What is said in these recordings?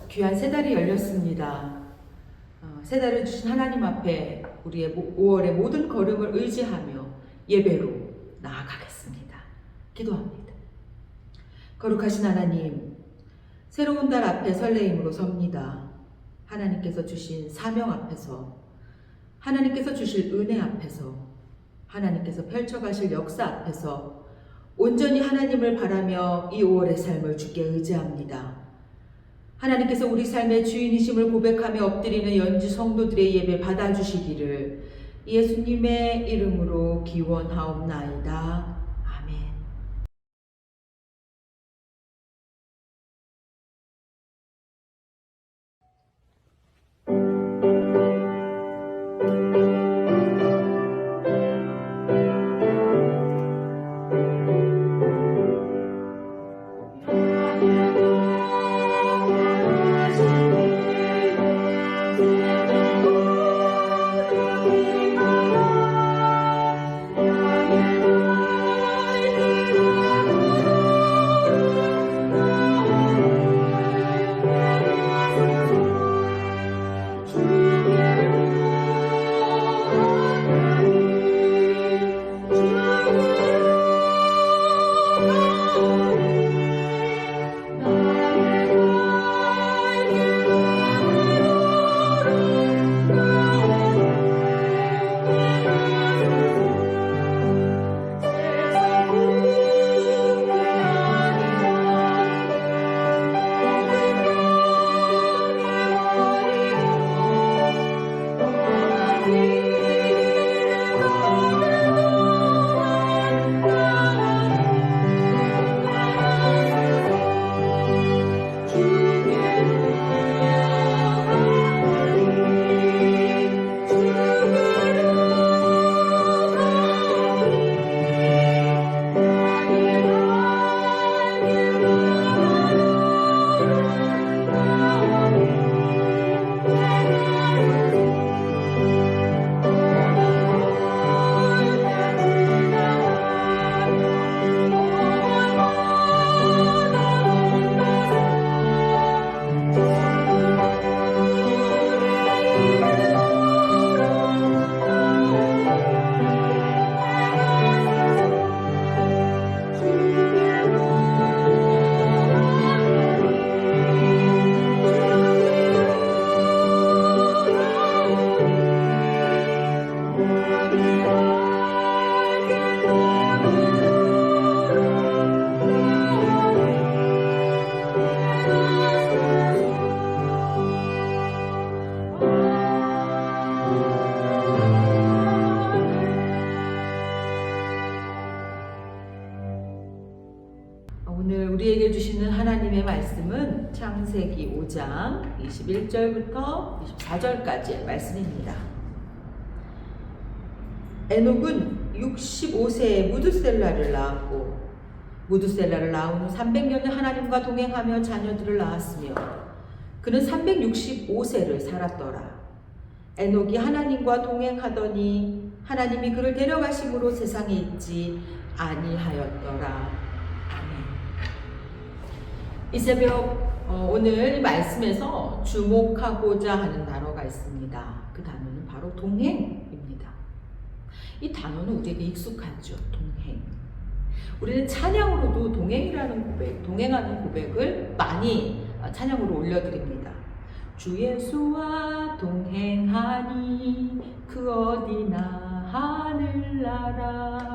귀한 새 달이 열렸습니다. 새 달을 주신 하나님 앞에 우리의 5월의 모든 걸음을 의지하며 예배로 나아가겠습니다. 기도합니다. 거룩하신 하나님, 새로운 달 앞에 설레임으로 섭니다. 하나님께서 주신 사명 앞에서, 하나님께서 주실 은혜 앞에서, 하나님께서 펼쳐가실 역사 앞에서 온전히 하나님을 바라며 이 5월의 삶을 주께 의지합니다. 하나님께서 우리 삶의 주인이심을 고백하며 엎드리는 연주 성도들의 예배 받아주시기를 예수님의 이름으로 기원하옵나이다. 아멘. 오늘 우리에게 주시는 하나님의 말씀은 창세기 5장 21절부터 24절까지의 말씀입니다. 에녹은 65세에 무드셀라를 낳았고 무드셀라를 낳은 후 300년을 하나님과 동행하며 자녀들을 낳았으며 그는 365세를 살았더라. 에녹이 하나님과 동행하더니 하나님이 그를 데려가심으로 세상에 있지 아니하였더라. 이 새벽 오늘 말씀에서 주목하고자 하는 단어가 있습니다. 그 단어는 바로 동행입니다. 이 단어는 우리에게 익숙하죠. 동행. 우리는 찬양으로도 동행이라는 고백, 동행하는 고백을 많이 찬양으로 올려드립니다. 주 예수와 동행하니 그 어디나 하늘나라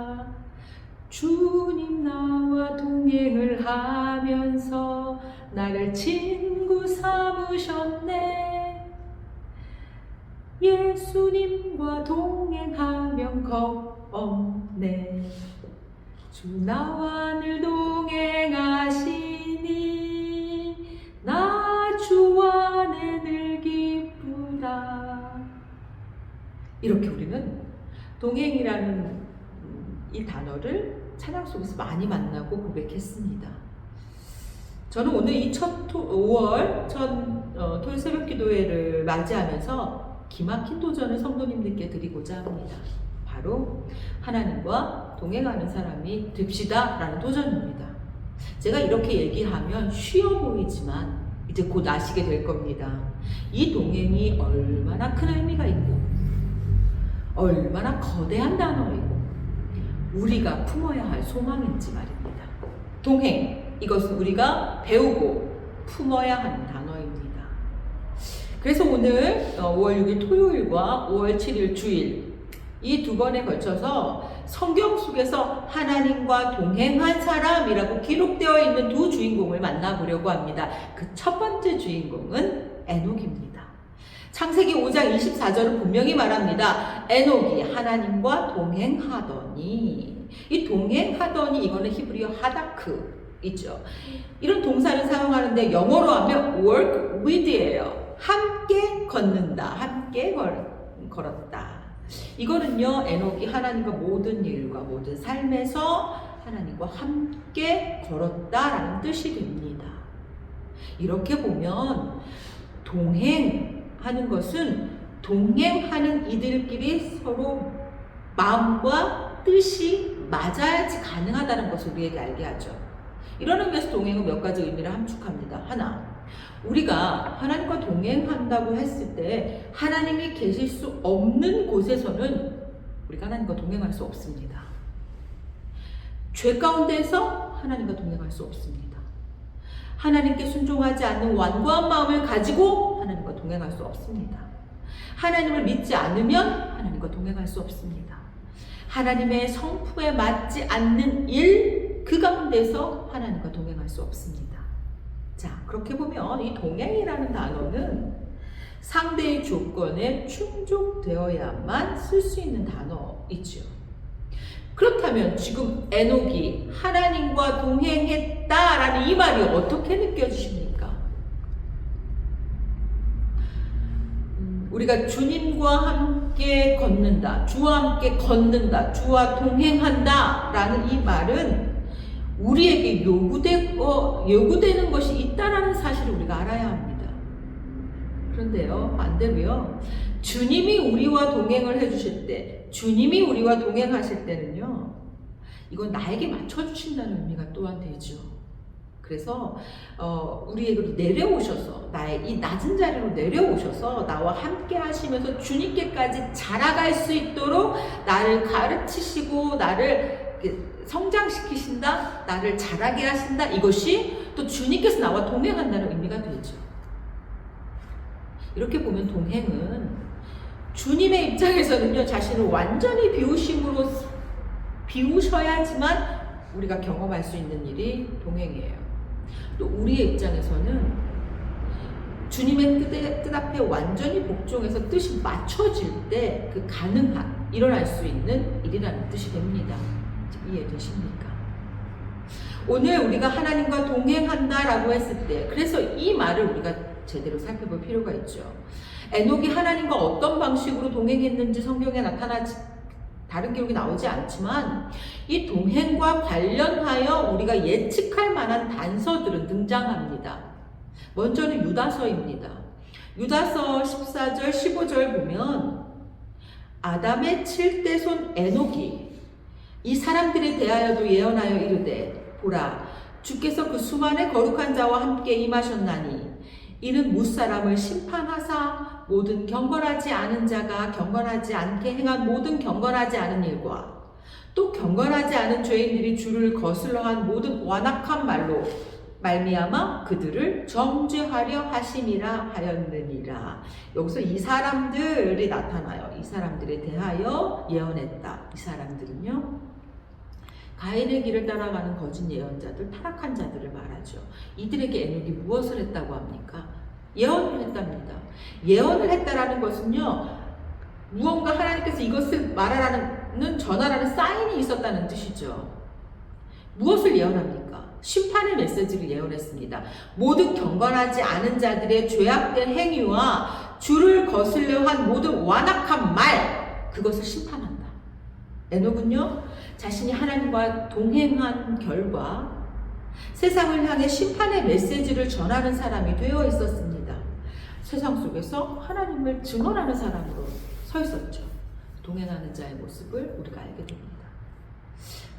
주님 나와 동행을 하면서 나를 친구 삼으셨네. 예수님과 동행하면 겁 없네. 주 나와 늘 동행하시니 나 주 안에 늘 기쁘다. 이렇게 우리는 동행이라는 이 단어를 찬양 속에서 많이 만나고 고백했습니다. 저는 오늘 이 첫 5월 토요일 새벽 기도회를 맞이하면서 기막힌 도전을 성도님들께 드리고자 합니다. 바로 하나님과 동행하는 사람이 됩시다 라는 도전입니다. 제가 이렇게 얘기하면 쉬워 보이지만 이제 곧 아시게 될 겁니다. 이 동행이 얼마나 큰 의미가 있고 얼마나 거대한 단어이고 우리가 품어야 할 소망인지 말입니다. 동행, 이것은 우리가 배우고 품어야 하는 단어입니다. 그래서 오늘 5월 6일 토요일과 5월 7일 주일 이 두 번에 걸쳐서 성경 속에서 하나님과 동행한 사람이라고 기록되어 있는 두 주인공을 만나보려고 합니다. 그 첫 번째 주인공은 에녹입니다. 창세기 5장 24절은 분명히 말합니다. 에녹이 하나님과 동행하더니, 이 동행하더니 이거는 히브리어 하다크이죠. 이런 동사를 사용하는데 영어로 하면 work with예요. 함께 걷는다, 함께 걸었다. 이거는요, 에녹이 하나님과 모든 일과 모든 삶에서 하나님과 함께 걸었다라는 뜻이 됩니다. 이렇게 보면 동행하는 것은 동행하는 이들끼리 서로 마음과 뜻이 맞아야지 가능하다는 것을 우리에게 알게 하죠. 이런 의미에서 동행은 몇 가지 의미를 함축합니다. 하나, 우리가 하나님과 동행한다고 했을 때 하나님이 계실 수 없는 곳에서는 우리가 하나님과 동행할 수 없습니다. 죄 가운데서 하나님과 동행할 수 없습니다. 하나님께 순종하지 않는 완고한 마음을 가지고 하나님과 동행할 수 없습니다. 하나님을 믿지 않으면 하나님과 동행할 수 없습니다. 하나님의 성품에 맞지 않는 일, 그 가운데서 하나님과 동행할 수 없습니다. 자, 그렇게 보면 이 동행이라는 단어는 상대의 조건에 충족되어야만 쓸 수 있는 단어이죠. 그렇다면 지금 에녹이 하나님과 동행했다라는 이 말이 어떻게 느껴지십니까? 우리가 주님과 함께 걷는다, 주와 함께 걷는다, 주와 동행한다 라는 이 말은 우리에게 요구되는 것이 있다라는 사실을 우리가 알아야 합니다. 그런데요, 반대로요, 주님이 우리와 동행을 해주실 때, 주님이 우리와 동행하실 때는요, 이건 나에게 맞춰주신다는 의미가 또한 되죠. 그래서 우리에게로 내려오셔서, 나의 이 낮은 자리로 내려오셔서 나와 함께 하시면서 주님께까지 자라갈 수 있도록 나를 가르치시고 나를 성장시키신다, 나를 자라게 하신다, 이것이 또 주님께서 나와 동행한다는 의미가 되죠. 이렇게 보면 동행은 주님의 입장에서는요, 자신을 완전히 비우셔야지만 우리가 경험할 수 있는 일이 동행이에요. 또 우리의 입장에서는 주님의 뜻 앞에 완전히 복종해서 뜻이 맞춰질 때 그 일어날 수 있는 일이라는 뜻이 됩니다. 이해되십니까? 오늘 우리가 하나님과 동행한다라고 했을 때, 그래서 이 말을 우리가 제대로 살펴볼 필요가 있죠. 에녹이 하나님과 어떤 방식으로 동행했는지 성경에 나타나지 다른 기록이 나오지 않지만 이 동행과 관련하여 우리가 예측할 만한 단서들은 등장합니다. 먼저는 유다서입니다. 유다서 14절 15절 보면 아담의 7대 손 에녹이 이 사람들에 대하여도 예언하여 이르되 보라 주께서 그 수만의 거룩한 자와 함께 임하셨나니 이는 무사람을 심판하사 모든 경건하지 않은 자가 경건하지 않게 행한 모든 경건하지 않은 일과 또 경건하지 않은 죄인들이 주를 거슬러 한 모든 완악한 말로 말미암아 그들을 정죄하려 하심이라 하였느니라. 여기서 이 사람들이 나타나요. 이 사람들에 대하여 예언했다. 이 사람들은요, 가인의 길을 따라가는 거짓 예언자들, 타락한 자들을 말하죠. 이들에게 에녹이 무엇을 했다고 합니까? 예언을 했답니다. 예언을 했다라는 것은요, 무언가 하나님께서 이것을 말하라는, 전하라는 사인이 있었다는 뜻이죠. 무엇을 예언합니까? 심판의 메시지를 예언했습니다. 모든 경건하지 않은 자들의 죄악된 행위와 주를 거슬려 한 모든 완악한 말, 그것을 심판한다. 에녹은요, 자신이 하나님과 동행한 결과 세상을 향해 심판의 메시지를 전하는 사람이 되어 있었습니다. 세상 속에서 하나님을 증언하는 사람으로 서 있었죠. 동행하는 자의 모습을 우리가 알게 됩니다.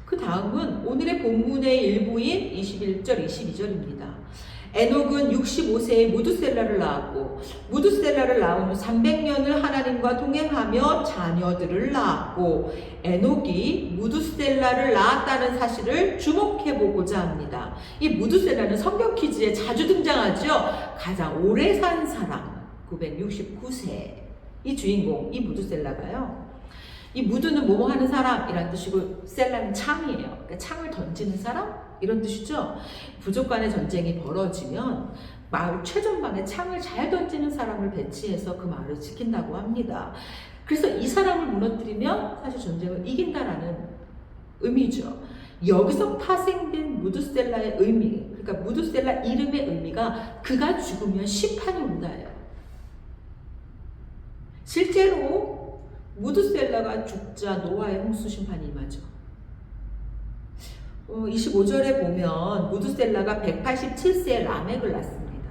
그 다음은 오늘의 본문의 일부인 21절, 22절입니다. 에녹은 65세에 무두셀라를 낳았고 무두셀라를 낳은 후 300년을 하나님과 동행하며 자녀들을 낳았고 에녹이 무두셀라를 낳았다는 사실을 주목해 보고자 합니다. 이 무두셀라는 성경 퀴즈에 자주 등장하죠. 가장 오래 산 사람 969세 이 주인공 이 무두셀라가요. 이 무두는 뭐뭐 하는 사람이란 뜻이고 셀라는 창이에요. 그러니까 창을 던지는 사람 이런 뜻이죠. 부족 간의 전쟁이 벌어지면 마을 최전방에 창을 잘 던지는 사람을 배치해서 그 마을을 지킨다고 합니다. 그래서 이 사람을 무너뜨리면 사실 전쟁을 이긴다라는 의미죠. 여기서 파생된 무두셀라의 의미, 그러니까 무두셀라 이름의 의미가 그가 죽으면 심판이 온다예요. 실제로 무두셀라가 죽자 노아의 홍수 심판이 임하죠. 25절에 보면 무두셀라가 187세에 라멕을 낳습니다.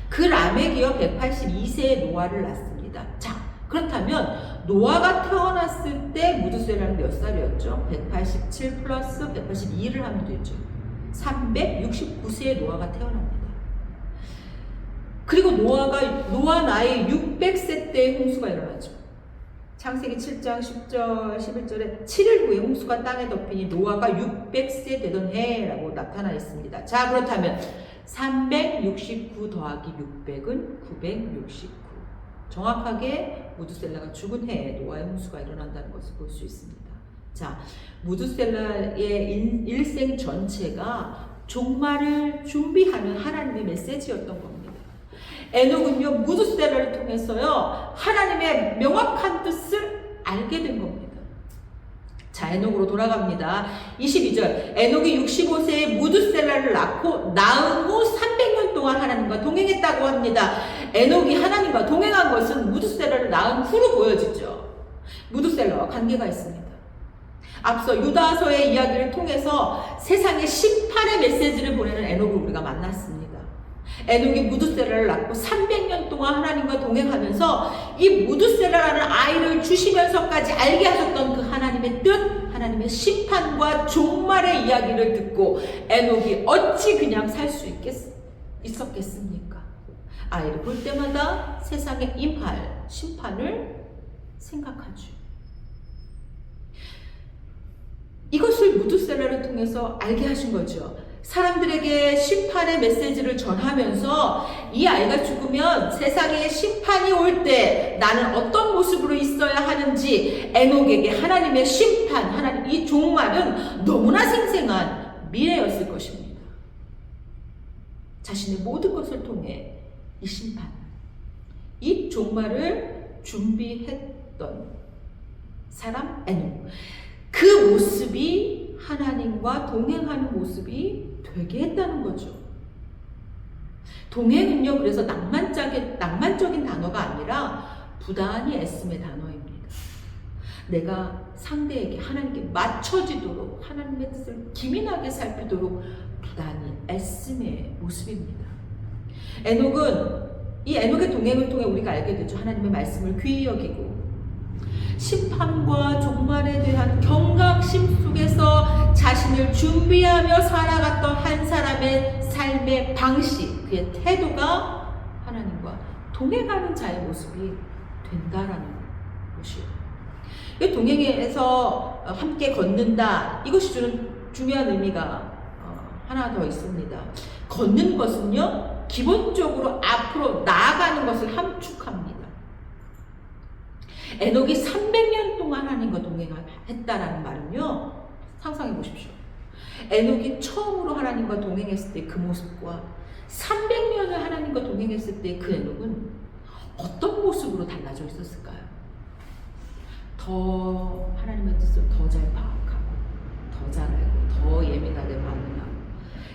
그 라멕이요 182세에 노아를 낳습니다. 자, 그렇다면 노아가 태어났을 때 무두셀라는 몇 살이었죠? 187 플러스 182를 하면 되죠. 369세에 노아가 태어납니다. 그리고 노아 나이 600세 때의 홍수가 일어나죠. 창세기 7장 10절 11절에 7일 후에 홍수가 땅에 덮이니 노아가 600세 되던 해라고 나타나 있습니다. 자, 그렇다면 369 더하기 600은 969. 정확하게 무두셀라가 죽은 해에 노아의 홍수가 일어난다는 것을 볼 수 있습니다. 자, 무두셀라의 일생 전체가 종말을 준비하는 하나님의 메시지였던 겁니다. 에녹은요 무두셀라를 통해서요 하나님의 명확한 뜻을 알게 된 겁니다. 자, 에녹으로 돌아갑니다. 22절 에녹이 65세에 무두셀라를 낳고 낳은 후 300년 동안 하나님과 동행했다고 합니다. 에녹이 하나님과 동행한 것은 무두셀라를 낳은 후로 보여지죠. 무두셀라와 관계가 있습니다. 앞서 유다서의 이야기를 통해서 세상에 심판의 메시지를 보내는 에녹을 우리가 만났습니다. 에녹이 무두셀라를 낳고 300년 동안 하나님과 동행하면서 이 무두셀라라는 아이를 주시면서까지 알게 하셨던 그 하나님의 뜻, 하나님의 심판과 종말의 이야기를 듣고 에녹이 어찌 그냥 살 수 있었겠습니까? 아이를 볼 때마다 세상에 임할 심판을 생각하죠. 이것을 무두셀라를 통해서 알게 하신 거죠. 사람들에게 심판의 메시지를 전하면서 이 아이가 죽으면 세상에 심판이 올 때 나는 어떤 모습으로 있어야 하는지 에녹에게 하나님의 심판, 하나님 이 종말은 너무나 생생한 미래였을 것입니다. 자신의 모든 것을 통해 이 심판, 이 종말을 준비했던 사람 에녹. 그 모습이 하나님과 동행하는 모습이 되게 했다는 거죠. 동행은요, 그래서 낭만적인 단어가 아니라 부단히 애씀의 단어입니다. 내가 상대에게 하나님께 맞춰지도록 하나님의 뜻을 기민하게 살피도록 부단히 애씀의 모습입니다. 이 에녹의 동행을 통해 우리가 알게 되죠. 하나님의 말씀을 귀히 여기고 심판과 종말에 대한 경각심 속에서 자신을 준비하며 살아갔던 한 사람의 삶의 방식, 그의 태도가 하나님과 동행하는 자의 모습이 된다라는 것이에요. 이 동행에서 함께 걷는다, 이것이 주는 중요한 의미가 하나 더 있습니다. 걷는 것은요, 기본적으로 앞으로 나아가는 것을 함축합니다. 에녹이 300년 동안 하나님과 동행했다라는 말은요, 상상해 보십시오. 에녹이 처음으로 하나님과 동행했을 때 그 모습과 300년을 하나님과 동행했을 때 그 에녹은 어떤 모습으로 달라져 있었을까요? 더 하나님의 뜻을 더 잘 파악하고 더 잘 알고 더 예민하게 반응하고,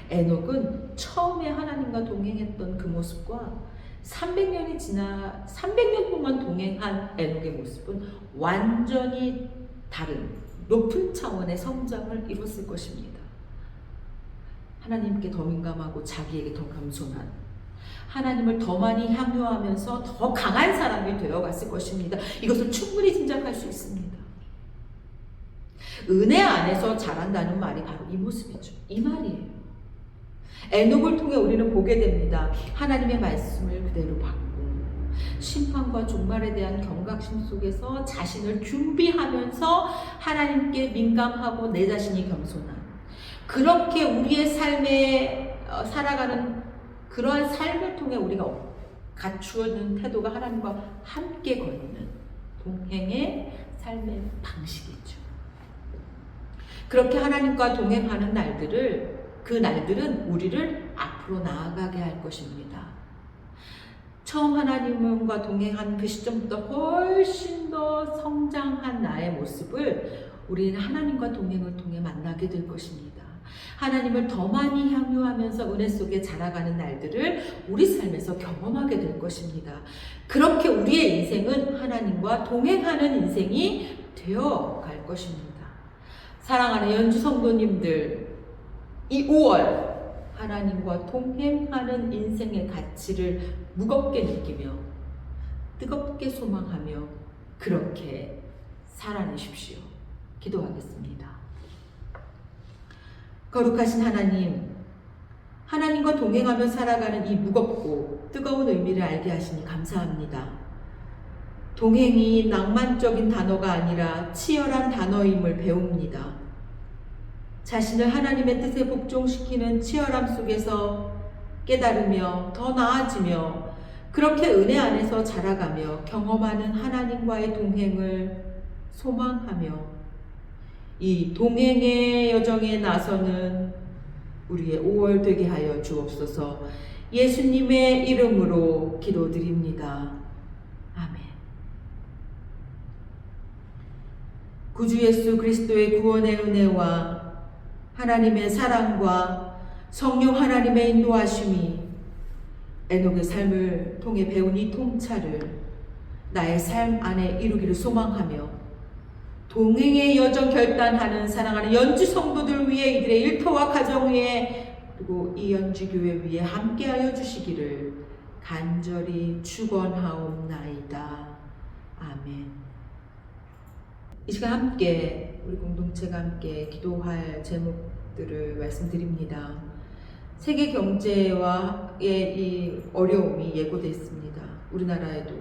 에녹은 처음에 하나님과 동행했던 그 모습과 300년 동안 동행한 에녹의 모습은 완전히 다른 높은 차원의 성장을 이뤘을 것입니다. 하나님께 더 민감하고 자기에게 더 겸손한, 하나님을 더 많이 향유하면서 더 강한 사람이 되어갔을 것입니다. 이것을 충분히 짐작할 수 있습니다. 은혜 안에서 자란다는 말이 바로 이 모습이죠. 이 말이에요. 에녹을 통해 우리는 보게 됩니다. 하나님의 말씀을 그대로 받고 심판과 종말에 대한 경각심 속에서 자신을 준비하면서 하나님께 민감하고 내 자신이 겸손한, 그렇게 우리의 삶에 살아가는 그러한 삶을 통해 우리가 갖추어진 태도가 하나님과 함께 걷는 동행의 삶의 방식이죠. 그렇게 하나님과 동행하는 그 날들은 우리를 앞으로 나아가게 할 것입니다. 처음 하나님과 동행한 그 시점보다 훨씬 더 성장한 나의 모습을 우리는 하나님과 동행을 통해 만나게 될 것입니다. 하나님을 더 많이 향유하면서 은혜 속에 자라가는 날들을 우리 삶에서 경험하게 될 것입니다. 그렇게 우리의 인생은 하나님과 동행하는 인생이 되어 갈 것입니다. 사랑하는 연주 성도님들, 이 5월 하나님과 동행하는 인생의 가치를 무겁게 느끼며 뜨겁게 소망하며 그렇게 살아내십시오. 기도하겠습니다. 거룩하신 하나님, 하나님과 동행하며 살아가는 이 무겁고 뜨거운 의미를 알게 하시니 감사합니다. 동행이 낭만적인 단어가 아니라 치열한 단어임을 배웁니다. 자신을 하나님의 뜻에 복종시키는 치열함 속에서 깨달으며 더 나아지며 그렇게 은혜 안에서 자라가며 경험하는 하나님과의 동행을 소망하며 이 동행의 여정에 나서는 우리의 5월 되게 하여 주옵소서. 예수님의 이름으로 기도드립니다. 아멘. 구주 예수 그리스도의 구원의 은혜와 하나님의 사랑과 성령 하나님의 인도하심이 에녹의 삶을 통해 배운 이 통찰을 나의 삶 안에 이루기를 소망하며 동행의 여정 결단하는 사랑하는 연주 성도들 위해 이들의 일터와 가정 위에 그리고 이 연주교회 위에 함께하여 주시기를 간절히 축원하옵나이다. 아멘. 이 시간 함께 우리 공동체가 함께 기도할 제목들을 말씀드립니다. 세계 경제와의 이 어려움이 예고되어 있습니다. 우리나라에도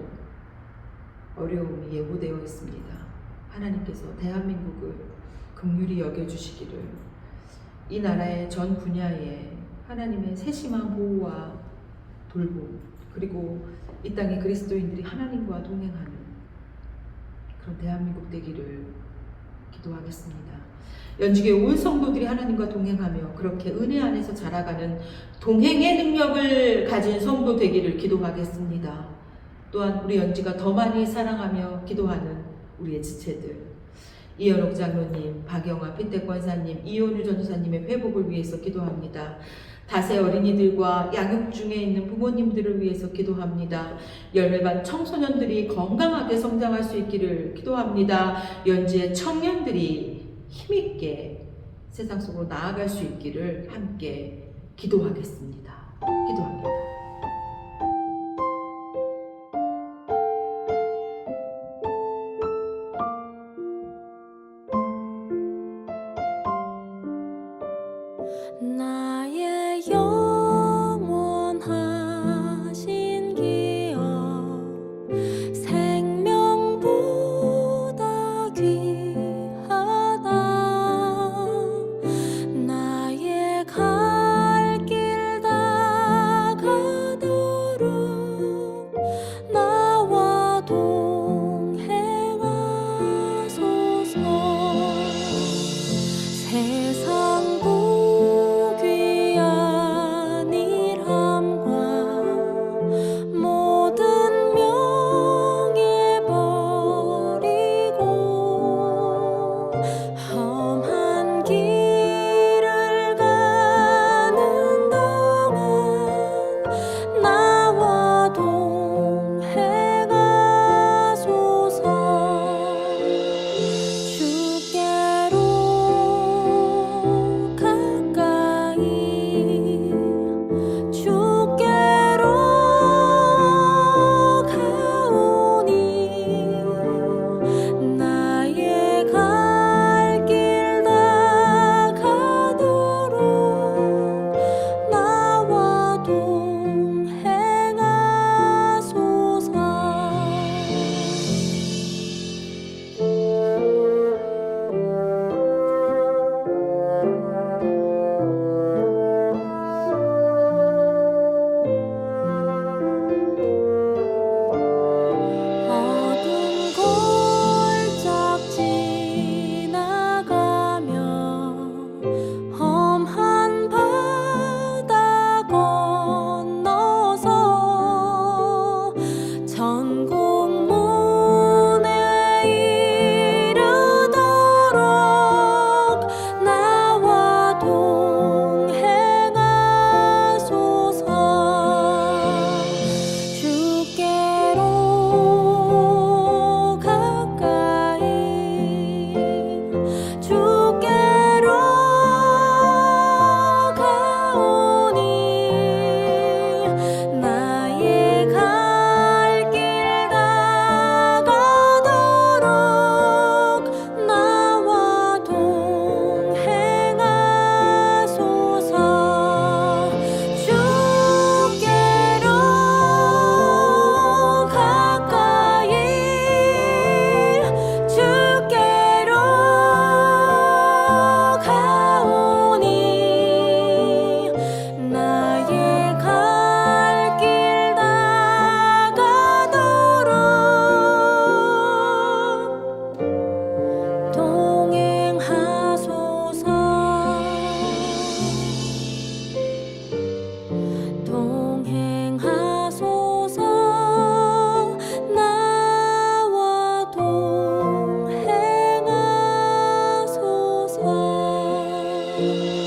어려움이 예고되어 있습니다. 하나님께서 대한민국을 긍휼히 여겨주시기를, 이 나라의 전 분야에 하나님의 세심한 보호와 돌봄, 그리고 이 땅의 그리스도인들이 하나님과 동행하는 그런 대한민국 되기를 기도하겠습니다. 연주교회 온 성도들이 하나님과 동행하며 그렇게 은혜 안에서 자라가는 동행의 능력을 가진 성도 되기를 기도하겠습니다. 또한 우리 연주가 더 많이 사랑하며 기도하는 우리의 지체들, 이현옥 장로님, 박영아 핀택권사님, 이온유 전도사님의 회복을 위해서 기도합니다. 다세 어린이들과 양육 중에 있는 부모님들을 위해서 기도합니다. 열매반 청소년들이 건강하게 성장할 수 있기를 기도합니다. 연지의 청년들이 힘있게 세상 속으로 나아갈 수 있기를 함께 기도하겠습니다. 기도합니다. 나의 영원하신 기억 생명보다 귀하다. 나의 갈 길 다가 기억